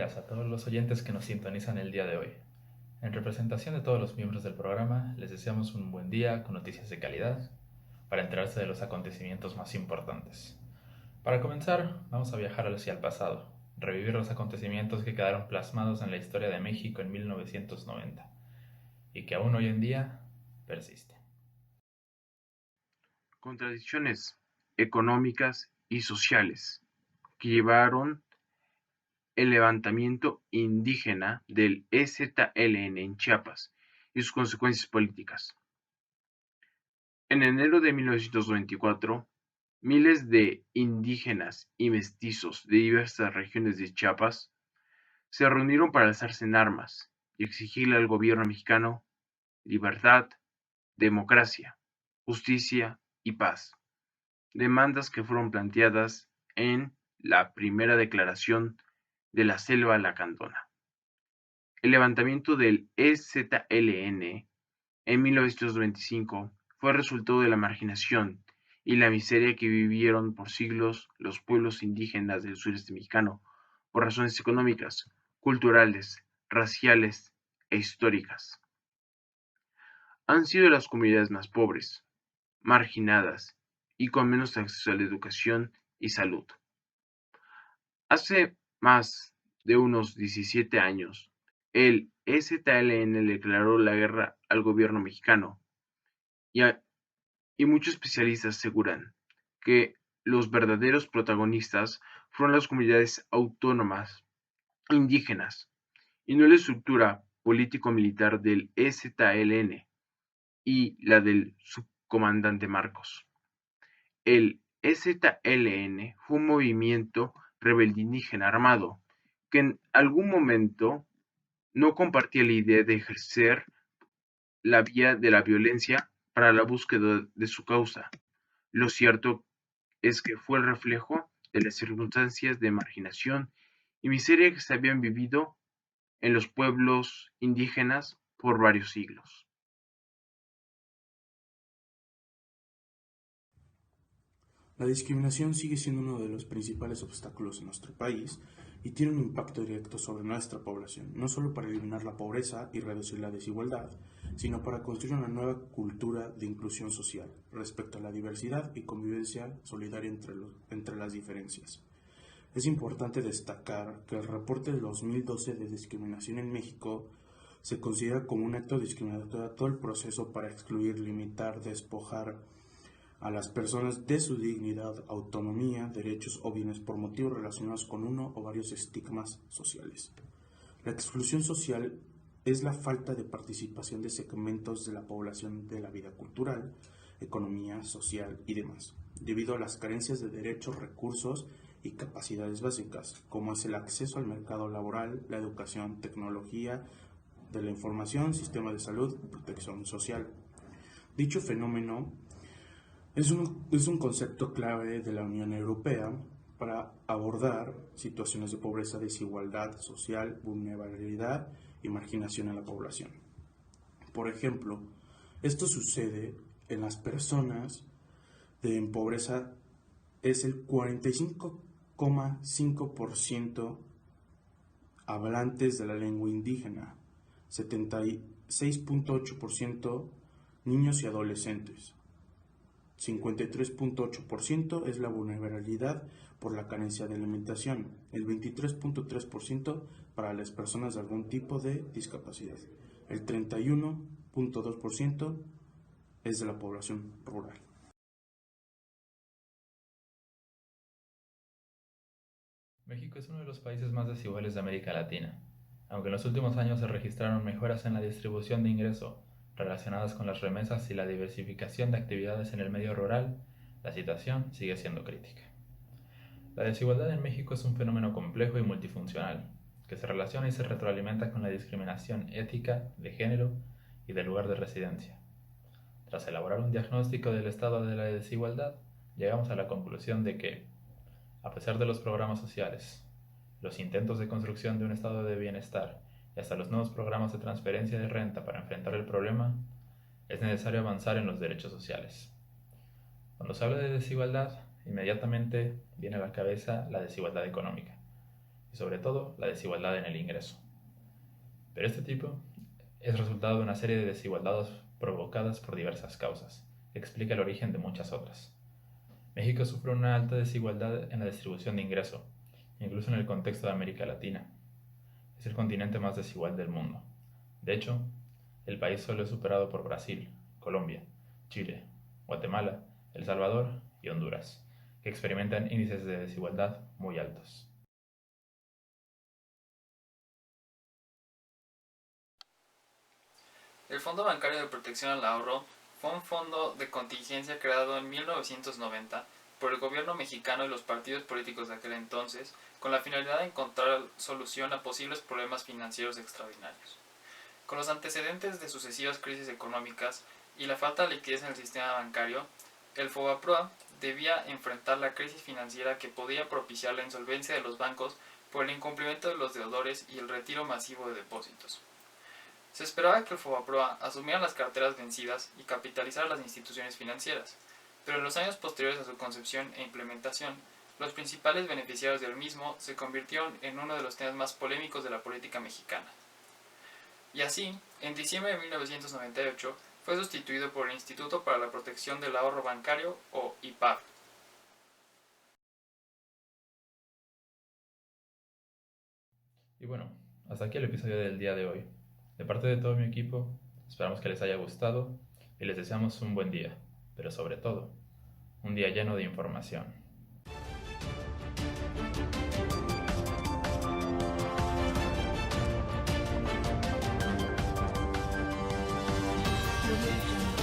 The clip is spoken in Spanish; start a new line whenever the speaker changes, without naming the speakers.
días a todos los oyentes que nos sintonizan el día de hoy. En representación de todos los miembros del programa, les deseamos un buen día con noticias de calidad para enterarse de los acontecimientos más importantes. Para comenzar, vamos a viajar hacia el pasado, revivir los acontecimientos que quedaron plasmados en la historia de México en 1990 y que aún hoy en día persisten.
Contradicciones económicas y sociales que llevaron el levantamiento indígena del EZLN en Chiapas y sus consecuencias políticas. En enero de 1994, miles de indígenas y mestizos de diversas regiones de Chiapas se reunieron para alzarse en armas y exigirle al gobierno mexicano libertad, democracia, justicia y paz, demandas que fueron planteadas en la primera declaración de la Selva Lacandona. El levantamiento del EZLN en 1925 fue resultado de la marginación y la miseria que vivieron por siglos los pueblos indígenas del sureste mexicano por razones económicas, culturales, raciales e históricas. Han sido las comunidades más pobres, marginadas y con menos acceso a la educación y salud. Hace más de unos 17 años, el EZLN declaró la guerra al gobierno mexicano y, y muchos especialistas aseguran que los verdaderos protagonistas fueron las comunidades autónomas indígenas y no la estructura político-militar del EZLN y la del subcomandante Marcos. El EZLN fue un movimiento rebelde indígena armado que en algún momento no compartía la idea de ejercer la vía de la violencia para la búsqueda de su causa. Lo cierto es que fue el reflejo de las circunstancias de marginación y miseria que se habían vivido en los pueblos indígenas por varios siglos.
La discriminación sigue siendo uno de los principales obstáculos en nuestro país y tiene un impacto directo sobre nuestra población, no solo para eliminar la pobreza y reducir la desigualdad, sino para construir una nueva cultura de inclusión social respecto a la diversidad y convivencia solidaria entre las diferencias. Es importante destacar que el reporte de 2012 de discriminación en México se considera como un acto discriminatorio a todo el proceso para excluir, limitar, despojar a las personas de su dignidad, autonomía, derechos o bienes por motivos relacionados con uno o varios estigmas sociales. La exclusión social es la falta de participación de segmentos de la población de la vida cultural, economía, social y demás, debido a las carencias de derechos, recursos y capacidades básicas, como es el acceso al mercado laboral, la educación, tecnología de la información, sistema de salud y protección social. Dicho fenómeno es un concepto clave de la Unión Europea para abordar situaciones de pobreza, desigualdad social, vulnerabilidad y marginación en la población. Por ejemplo, esto sucede en las personas en pobreza, es el 45,5% hablantes de la lengua indígena, 76,8% niños y adolescentes. 53,8% es la vulnerabilidad por la carencia de alimentación, el 23,3% para las personas de algún tipo de discapacidad, el 31,2% es de la población rural.
México es uno de los países más desiguales de América Latina. Aunque en los últimos años se registraron mejoras en la distribución de ingreso relacionadas con las remesas y la diversificación de actividades en el medio rural, la situación sigue siendo crítica. La desigualdad en México es un fenómeno complejo y multifuncional, que se relaciona y se retroalimenta con la discriminación ética, de género y del lugar de residencia. Tras elaborar un diagnóstico del estado de la desigualdad, llegamos a la conclusión de que, a pesar de los programas sociales, los intentos de construcción de un estado de bienestar y hasta los nuevos programas de transferencia de renta para enfrentar el problema, es necesario avanzar en los derechos sociales. Cuando se habla de desigualdad, inmediatamente viene a la cabeza la desigualdad económica, y sobre todo la desigualdad en el ingreso. Pero este tipo es resultado de una serie de desigualdades provocadas por diversas causas, que explica el origen de muchas otras. México sufre una alta desigualdad en la distribución de ingreso, incluso en el contexto de América Latina. Es el continente más desigual del mundo. De hecho, el país solo es superado por Brasil, Colombia, Chile, Guatemala, El Salvador y Honduras, que experimentan índices de desigualdad muy altos.
El Fondo Bancario de Protección al Ahorro fue un fondo de contingencia creado en 1990 por el gobierno mexicano y los partidos políticos de aquel entonces, con la finalidad de encontrar solución a posibles problemas financieros extraordinarios. Con los antecedentes de sucesivas crisis económicas y la falta de liquidez en el sistema bancario, el FOBAPROA debía enfrentar la crisis financiera que podía propiciar la insolvencia de los bancos por el incumplimiento de los deudores y el retiro masivo de depósitos. Se esperaba que el FOBAPROA asumiera las carteras vencidas y capitalizara las instituciones financieras, pero en los años posteriores a su concepción e implementación, los principales beneficiarios del mismo se convirtieron en uno de los temas más polémicos de la política mexicana. Y así, en diciembre de 1998, fue sustituido por el Instituto para la Protección del Ahorro Bancario, o IPAB.
Y bueno, hasta aquí el episodio del día de hoy. De parte de todo mi equipo, esperamos que les haya gustado y les deseamos un buen día, pero sobre todo, un día lleno de información.
Audio Jungle.